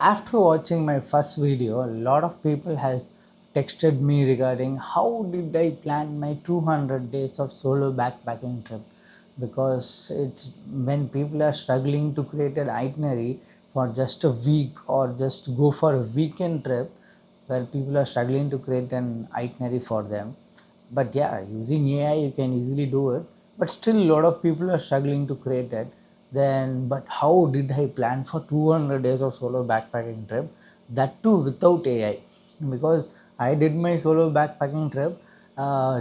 After watching my first video, a lot of people has texted me regarding how did I plan my 200 days of solo backpacking trip, because it's when people are struggling to create an itinerary for just a week or just go for a weekend trip, where people are struggling to create an itinerary for them. But yeah, using AI you can easily do it, but still a lot of people are struggling to create it. Then but how did I plan for 200 days of solo backpacking trip, that too without AI? Because I did my solo backpacking trip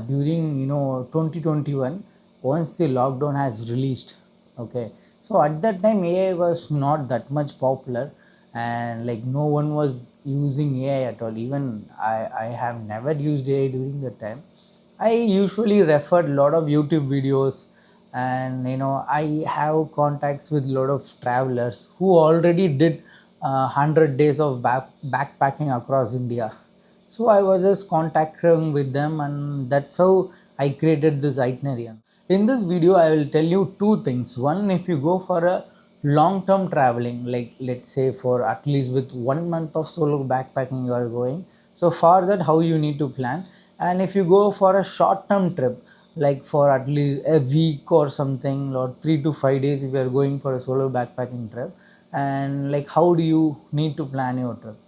during 2021, once the lockdown has released. Okay, so at that time AI was not that much popular, and like no one was using AI at all. Even I have never used AI during that time. I usually refer a lot of YouTube videos, and I have contacts with a lot of travelers who already did 100 days of backpacking across India. So I was just contacting with them, and that's how I created this itinerary. In this video, I will tell you two things. One, if you go for a long-term traveling, like let's say for at least with 1 month of solo backpacking you are going. So for that, how you need to plan. And if you go for a short-term trip, like for at least a week or something, or 3 to 5 days, if you are going for a solo backpacking trip, and like how do you need to plan your trip?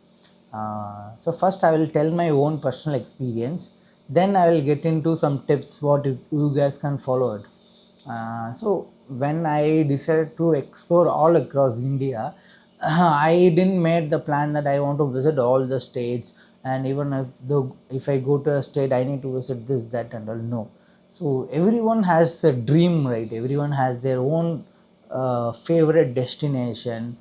So first I will tell my own personal experience, then I will get into some tips what you guys can follow it. So when I decided to explore all across India, I didn't make the plan that I want to visit all the states, and even if I go to a state I need to visit this, that and all. No. So everyone has a dream, right? Everyone has their own favorite destination,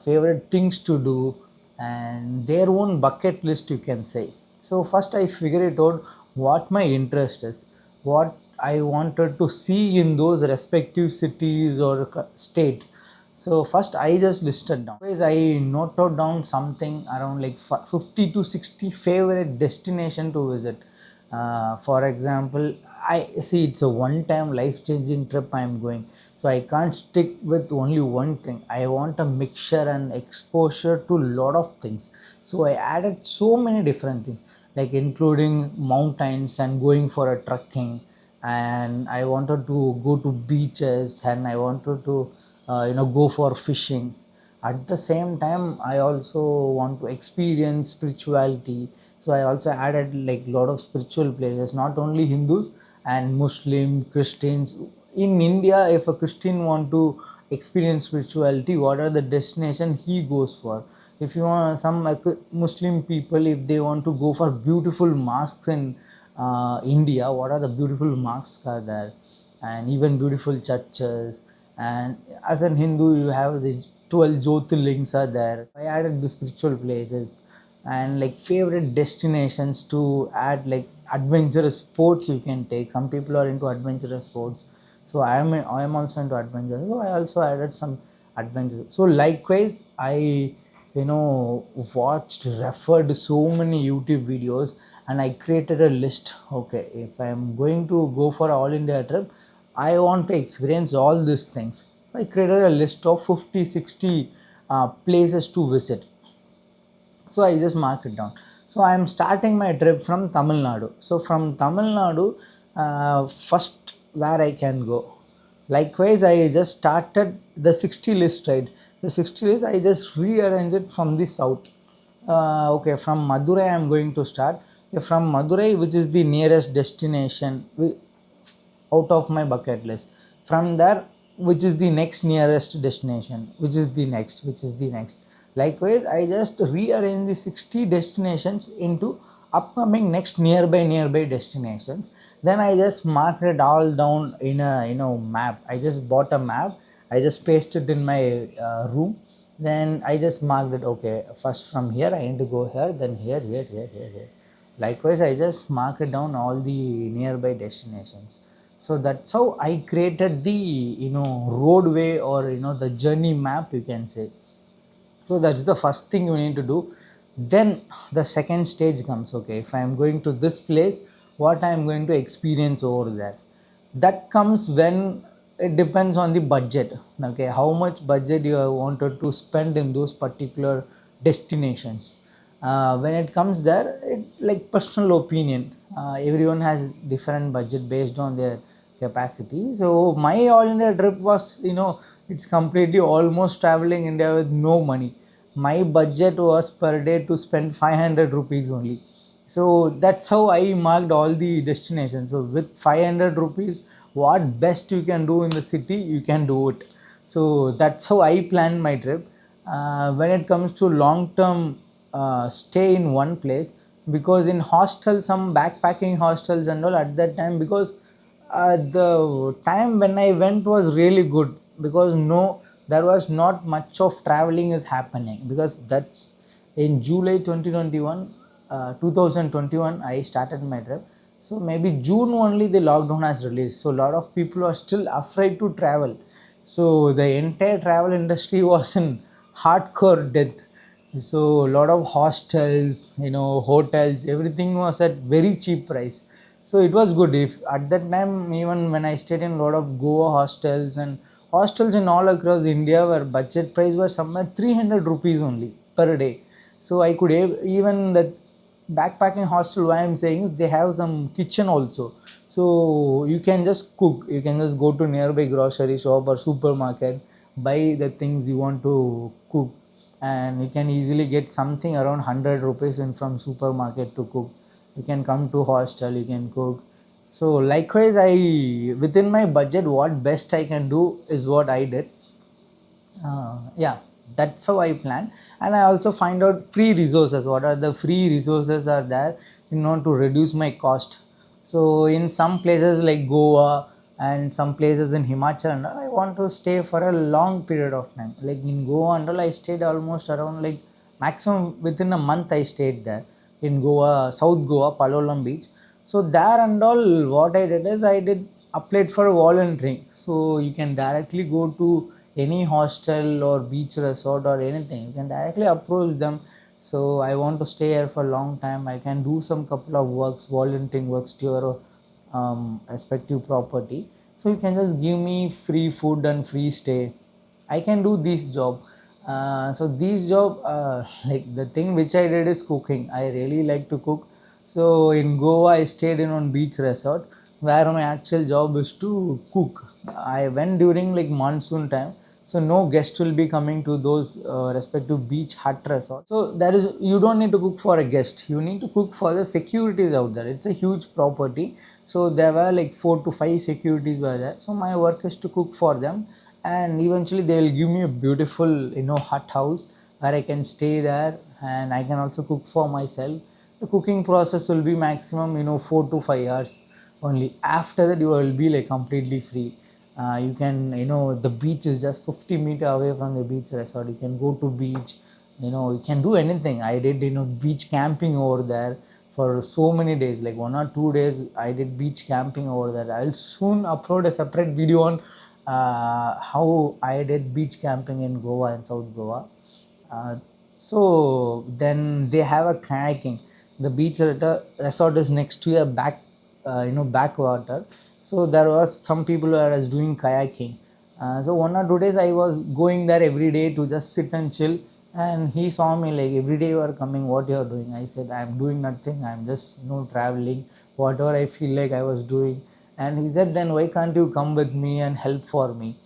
favorite things to do, and their own bucket list, you can say. So first I figure it out what my interest is, what I wanted to see in those respective cities or state. So first I just listed down. Always I noted down something around like 50 to 60 favorite destination to visit. For example, I see it's a one-time life-changing trip I'm going, so I can't stick with only one thing. I want a mixture and exposure to lot of things. So I added so many different things, like including mountains and going for a trekking, and I wanted to go to beaches, and I wanted to go for fishing. At the same time I also want to experience spirituality, so I also added like a lot of spiritual places, not only Hindus and Muslim, Christians. In India, if a Christian want to experience spirituality, what are the destination he goes for? If you want some Muslim people, if they want to go for beautiful mosques in India, what are the beautiful mosques are there, and even beautiful churches. And as an Hindu, you have these 12 Jyotirlings are there. I added the spiritual places, and like favorite destinations to add, like adventurous sports you can take. Some people are into adventurous sports, so I am also into adventure, so I also added some adventure. So likewise I watched, referred so many YouTube videos, and I created a list. Okay, if I am going to go for all India trip, I want to experience all these things. I created a list of 50 60 places to visit. So I just mark it down. So I am starting my trip from Tamil Nadu. So from Tamil Nadu, first where I can go. Likewise, I just started the 60 list, right? The 60 list I just rearrange it from the south. Okay, from Madurai I am going to start. Okay, from Madurai, which is the nearest destination out of my bucket list. From there, which is the next nearest destination, which is the next. Likewise, I just rearrange the 60 destinations into upcoming next nearby destinations. Then I just marked it all down in a map. I just bought a map, I just pasted it in my room. Then I just marked it. Okay, first from here I need to go here, then here. Likewise, I just mark it down all the nearby destinations. So that's how I created the roadway, or the journey map, you can say. So that's the first thing you need to do. Then the second stage comes. Okay, if I am going to this place, what I am going to experience over there, that comes when it depends on the budget. Okay, how much budget you have wanted to spend in those particular destinations. When it comes there, it like personal opinion. Everyone has different budget based on their capacity. So my all India trip was, it's completely almost traveling India with no money. My budget was per day to spend 500 rupees only. So that's how I marked all the destinations. So with 500 rupees, what best you can do in the city, you can do it. So that's how I planned my trip. When it comes to long term stay in one place, because in hostels, some backpacking hostels and all at that time, because the time when I went was really good, because no, there was not much of traveling is happening, because that's in July 2021, 2021 I started my trip. So maybe June only the lockdown has released, so a lot of people are still afraid to travel. So the entire travel industry was in hardcore death. So a lot of hostels, hotels, everything was at very cheap price. So it was good. If at that time, even when I stayed in a lot of Goa hostels, and hostels in all across India, where budget price was somewhere 300 rupees only per day. So I could even that backpacking hostel, why I'm saying is they have some kitchen also. So you can just cook, you can just go to nearby grocery shop or supermarket, buy the things you want to cook, and you can easily get something around 100 rupees in from supermarket to cook. You can come to hostel, you can cook. So likewise, I within my budget, what best I can do is what I did. Yeah, that's how I plan. And I also find out free resources, what are the free resources are there in order to reduce my cost. So in some places like Goa and some places in Himachal and all, I want to stay for a long period of time. Like in Goa and all, I stayed almost around like maximum within a month. I stayed there in Goa, South Goa, Palolem Beach. So there and all, what I did is I did applied for volunteering. So you can directly go to any hostel or beach resort or anything. You can directly approach them. So I want to stay here for a long time. I can do some couple of works, volunteering works to your respective property. So you can just give me free food and free stay. I can do this job. So this job, like the thing which I did is cooking. I really like to cook. So in Goa, I stayed in one beach resort where my actual job is to cook. I went during like monsoon time, so no guest will be coming to those respective beach hut resort. So there is, you don't need to cook for a guest. You need to cook for the securities out there. It's a huge property, so there were like 4 to 5 securities were there. So my work is to cook for them, and eventually they will give me a beautiful hut house where I can stay there, and I can also cook for myself. The cooking process will be maximum 4 to 5 hours only. After that you will be like completely free. You can, the beach is just 50 meters away from the beach resort. You can go to beach, you can do anything. I did beach camping over there for so many days, like 1 or 2 days I did beach camping over there. I'll soon upload a separate video on how I did beach camping in Goa and South Goa. uh, so then they have a kayaking. The resort is next to a backwater. So there was some people who are doing kayaking. So 1 or 2 days I was going there every day to just sit and chill. And he saw me like, every day you are coming, what you are doing? I said, I'm doing nothing. I'm just traveling, whatever I feel like I was doing. And he said, then why can't you come with me and help for me?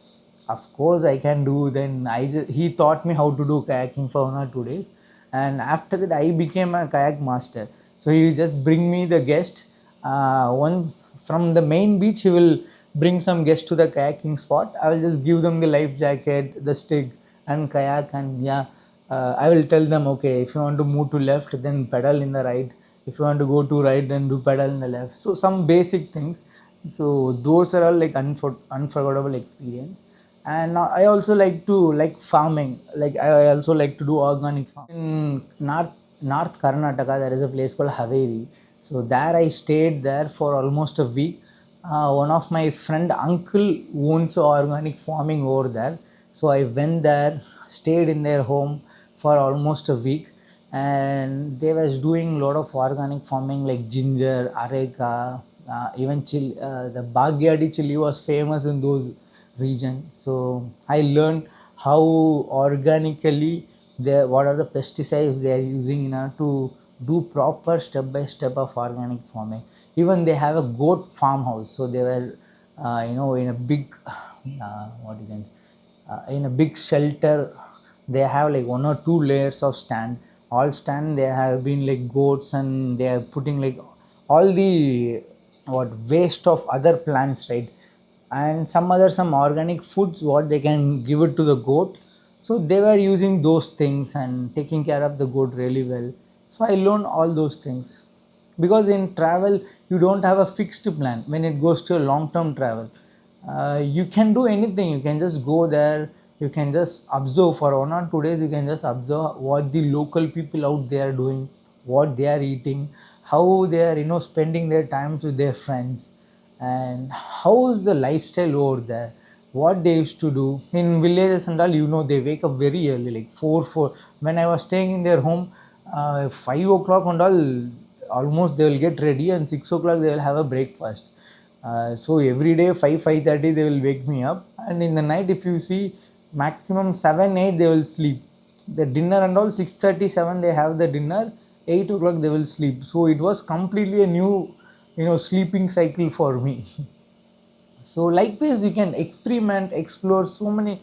Of course I can do. Then he taught me how to do kayaking for 1 or 2 days, and after that I became a kayak master. So he just bring me the guest. Once from the main beach, he will bring some guests to the kayaking spot. I will just give them the life jacket, the stick and kayak, and yeah, I will tell them, okay, if you want to move to left, then pedal in the right. If you want to go to right, then do pedal in the left. So some basic things. So those are all like unforgettable experience. And I also like to like farming. Like I also like to do organic farm in north Karnataka. There is a place called Haveri. So there I stayed there for almost a week. One of my friend uncle owns organic farming over there. So I went there, stayed in their home for almost a week, and they was doing a lot of organic farming like ginger, areca, even chili. The Bagyadi chili was famous in those region. So I learned how organically what are the pesticides they are using in order to do proper step by step of organic farming. Even they have a goat farmhouse, so they were in a big what you can in a big shelter. They have like one or two layers of stand. All stand they have been like goats, and they are putting like all the what waste of other plants, right? And some organic foods what they can give it to the goat. So they were using those things and taking care of the goat really well. So I learned all those things. Because in travel you don't have a fixed plan. When it goes to a long term travel, you can do anything. You can just go there, you can just observe for 1 or 2 days. You can just observe what the local people out there are doing, what they are eating, how they are spending their times with their friends, and how is the lifestyle over there, what they used to do in villages and all. They wake up very early, like 4 4. When I was staying in their home, 5 o'clock and all, almost they will get ready, and 6 o'clock they will have a breakfast. So every day 5 5:30 they will wake me up, and in the night if you see, maximum 7 8 they will sleep. The dinner and all, 6:37 they have the dinner, 8 o'clock they will sleep. So it was completely a new sleeping cycle for me. So likewise you can experiment, explore so many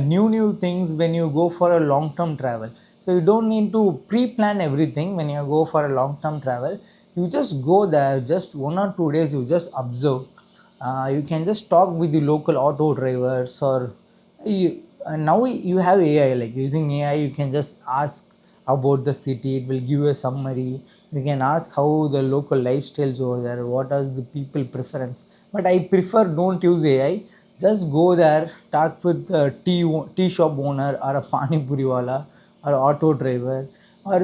new things when you go for a long term travel. So you don't need to pre-plan everything. When you go for a long term travel, you just go there just 1 or 2 days, you just observe. You can just talk with the local auto drivers, or and now you have AI. Like using AI, you can just ask about the city. It will give you a summary. You can ask how the local lifestyles over there, what are the people preference. But I prefer don't use AI. Just go there, talk with a tea shop owner, or a pani puri wala, or auto driver, or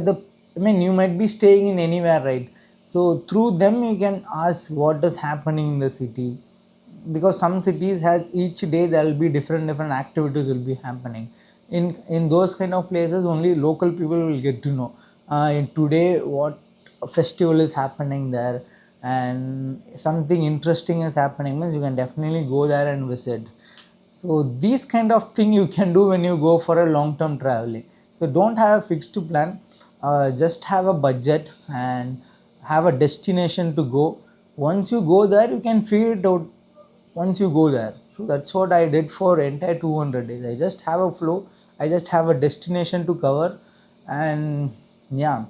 you might be staying in anywhere, right? So through them you can ask what is happening in the city. Because some cities has, each day there will be different activities will be happening. In those kind of places only local people will get to know in today what festival is happening there, and something interesting is happening, means you can definitely go there and visit. So these kind of thing you can do when you go for a long term traveling. So don't have a fixed plan. Just have a budget and have a destination to go. Once you go there you can figure it out once you go there. So that's what I did for entire 200 days. I just have a flow, I just have a destination to cover. And yeah,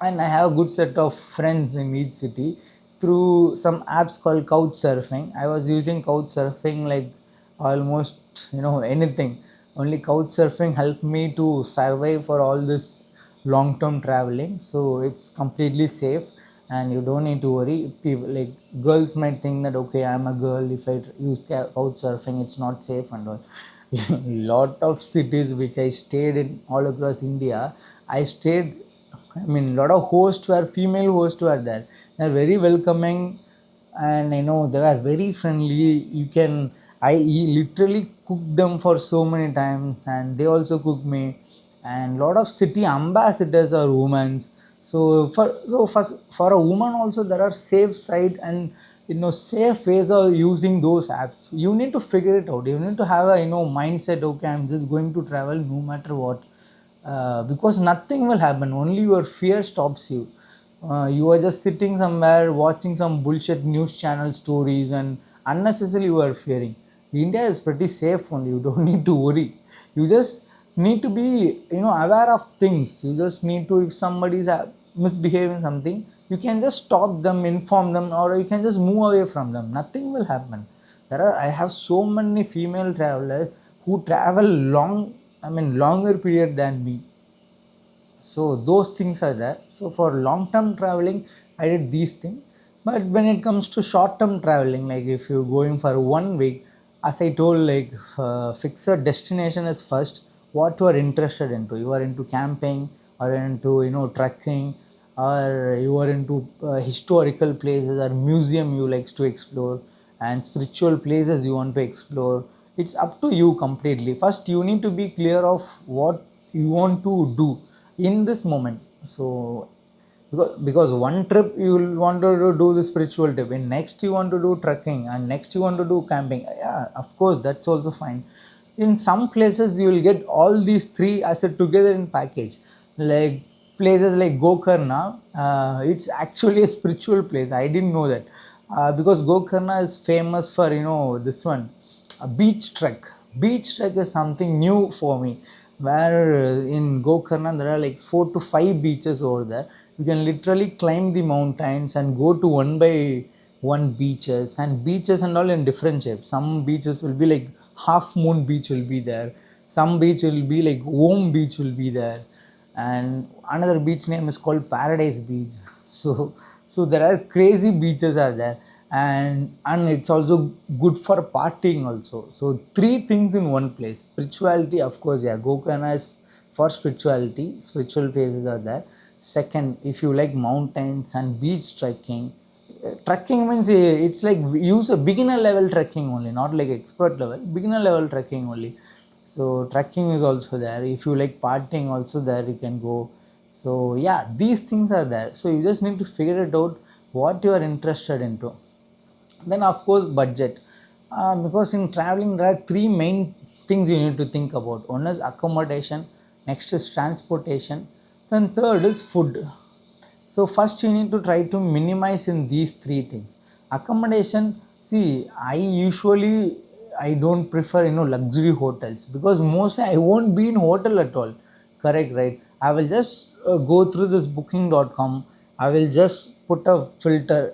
and I have a good set of friends in each city through some apps called couch surfing. I was using couch surfing like almost anything. Only couch surfing helped me to survive for all this long term traveling. So it's completely safe, and you don't need to worry. People like girls might think that okay, I'm a girl, if I use couch surfing it's not safe and all. Lot of cities which I stayed in all across India, I stayed. I mean, a lot of hosts were female hosts were there. They're very welcoming, and they were very friendly. Literally cooked them for so many times, and they also cook me. And lot of city ambassadors are women. So for a woman also there are safe side, and safe ways of using those apps. You need to figure it out. You need to have a mindset. Okay, I'm just going to travel no matter what. Because nothing will happen, only your fear stops you. You are just sitting somewhere watching some bullshit news channel stories, and unnecessarily you are fearing. India is pretty safe only, you don't need to worry. You just need to be aware of things. You just need to, if somebody is misbehaving something, you can just stop them, inform them, or you can just move away from them. Nothing will happen. I have so many female travelers who travel longer period than me. So those things are there. So for long term traveling I did these things. But when it comes to short term traveling, like if you're going for 1 week, as I told, like fix a destination is first. What you are interested into, you are into camping, or into trekking, or you are into historical places or museum you likes to explore, and spiritual places you want to explore. It's up to you completely. First you need to be clear of what you want to do in this moment. So because one trip you will want to do the spiritual trip, and next you want to do trekking, and next you want to do camping. Yeah, of course that's also fine. in some places you will get all these three as a together in package. Like places like Gokarna, it's actually a spiritual place. I didn't know that, because Gokarna is famous for, this one, a beach trek. Beach trek is something new for me. Where in Gokarna there are like 4 to 5 beaches over there. You can literally climb the mountains and go to one by one beaches, and beaches and all in different shapes. Some beaches will be like half moon beach will be there. Some beach will be like Om beach will be there, and another beach name is called Paradise Beach. So there are crazy beaches are there, and it's also good for partying also. So three things in one place. Spirituality, of course, yeah, Gokarna is for spirituality. Spiritual places are there. Second, if you like mountains and beach trekking, trekking means it's like we use a beginner level trekking only, not like expert level, beginner level trekking only. So trekking is also there. If you like partying also, there you can go. So yeah, these things are there. So you just need to figure it out what you are interested into. Then of course budget, because in traveling there are three main things you need to think about. One is accommodation, next is transportation, then third is food. So first you need to try to minimize in these three things. Accommodation, see, I don't prefer luxury hotels, because mostly I won't be in hotel at all. Correct, right? I will just go through this booking.com. I will just put a filter,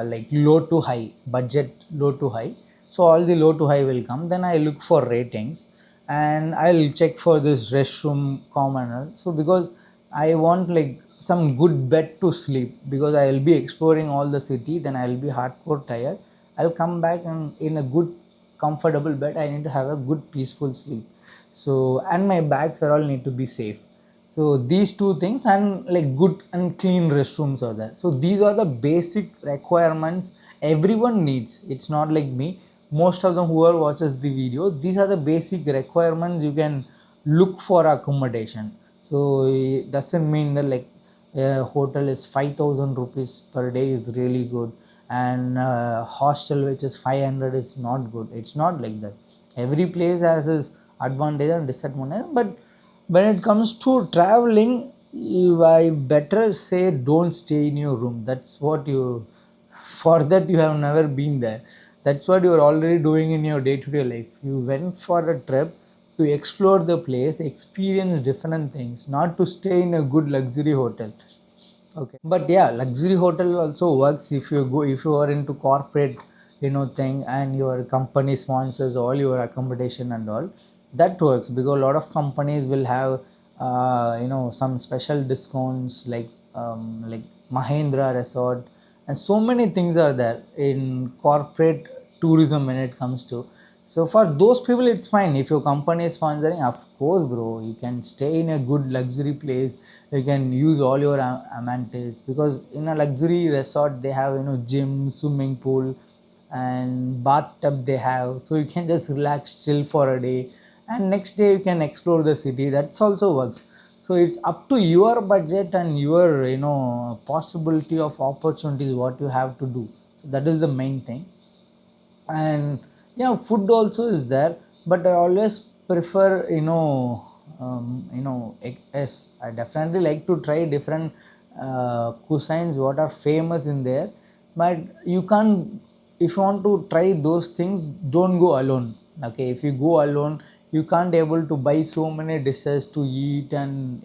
like low to high, budget low to high. So all the low to high will come. Then I look for ratings, and I'll check for this restroom commoner. So because I want like some good bed to sleep, because I will be exploring all the city, then I will be hardcore tired. I'll come back and in a good comfortable bed. I need to have a good peaceful sleep. So and my bags are all need to be safe. So these two things, and like good and clean restrooms are there. So these are the basic requirements everyone needs. It's not like me. Most of them whoever watches the video, these are the basic requirements you can look for accommodation. So it doesn't mean that like a hotel is 5,000 rupees per day is really good, and hostel which is 500 is not good. It's not like that. Every place has its advantage and disadvantage. But when it comes to traveling, I better say don't stay in your room. That's what you, for that you have never been there. That's what you are already doing in your day-to-day life. You went for a trip to explore the place, experience different things, not to stay in a good luxury hotel. Okay, but yeah, luxury hotel also works if you go, if you are into corporate, thing, and your company sponsors all your accommodation and all. That works because a lot of companies will have, some special discounts, like Mahindra Resort, and so many things are there in corporate tourism when it comes to. So for those people, it's fine. If your company is sponsoring, of course, bro, you can stay in a good luxury place. You can use all your amenities, because in a luxury resort they have gym, swimming pool, and bathtub they have. So you can just relax, chill for a day, and next day you can explore the city. That's also works. So it's up to your budget and your possibility of opportunities what you have to do. That is the main thing. And yeah, food also is there, but I always prefer yes, I definitely like to try different cuisines what are famous in there. But you can't, if you want to try those things, don't go alone. Okay, if you go alone, you can't able to buy so many dishes to eat, and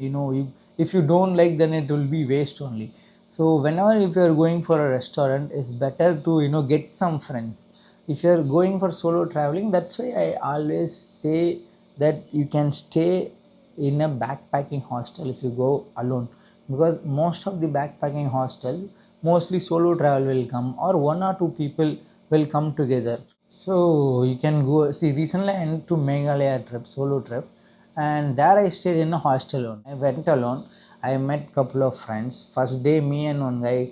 if you don't like, then it will be waste only. So whenever if you are going for a restaurant, it's better to get some friends. If you are going for solo traveling, that's why I always say that you can stay in a backpacking hostel if you go alone, because most of the backpacking hostel, mostly solo travel will come, or one or two people will come together. So you can go see. Recently I went to Meghalaya trip, solo trip, and there I stayed in a hostel alone. I went alone. I met couple of friends. First day, me and one guy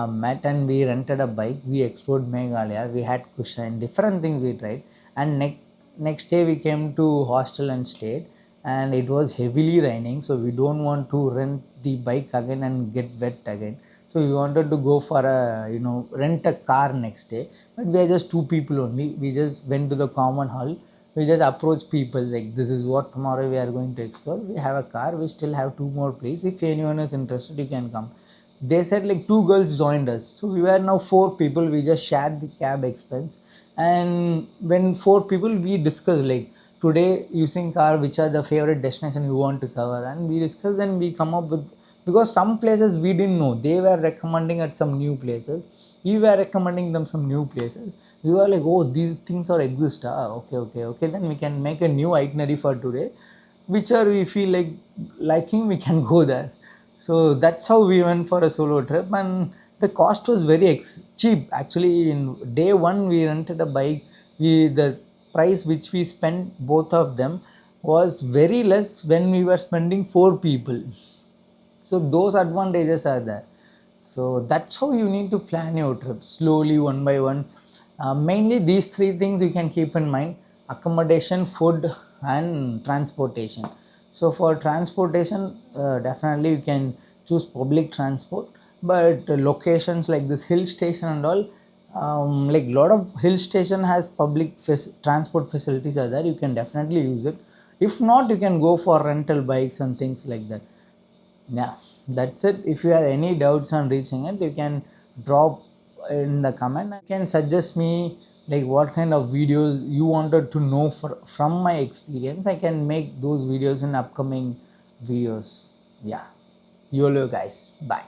met, and we rented a bike. We explored Meghalaya. We had cushion, different things we tried. And next day we came to hostel and stayed. And it was heavily raining, so we don't want to rent the bike again and get wet again. So we wanted to go for a rent a car next day. But we are just two people only. We just went to the common hall. we just approach people like, this is what tomorrow we are going to explore, we have a car, we still have two more places, if anyone is interested you can come. They said like two girls joined us, so we were now four people, we just shared the cab expense. And when four people, we discussed like, today using car, which are the favorite destination you want to cover, and we discussed, then we come up with, because some places we didn't know, they were recommending at some new places, we were recommending them some new places. We were like, oh, these things are exist, okay, then we can make a new itinerary for today, which are we feel like liking, we can go there. So that's how we went for a solo trip, and the cost was very cheap actually. In day one we rented a bike, we the price which we spent both of them was very less when we were spending four people. So those advantages are there. So that's how you need to plan your trip slowly, one by one. Mainly these three things you can keep in mind: accommodation, food, and transportation. So for transportation, definitely you can choose public transport, but locations like this hill station and all, like lot of hill station has public transport facilities are there, you can definitely use it. If not, you can go for rental bikes and things like that. Yeah, that's it. If you have any doubts on reaching it, you can drop in the comment. You can suggest me like what kind of videos you wanted to know from my experience. I can make those videos in upcoming videos. Yeah, YOLO guys, bye.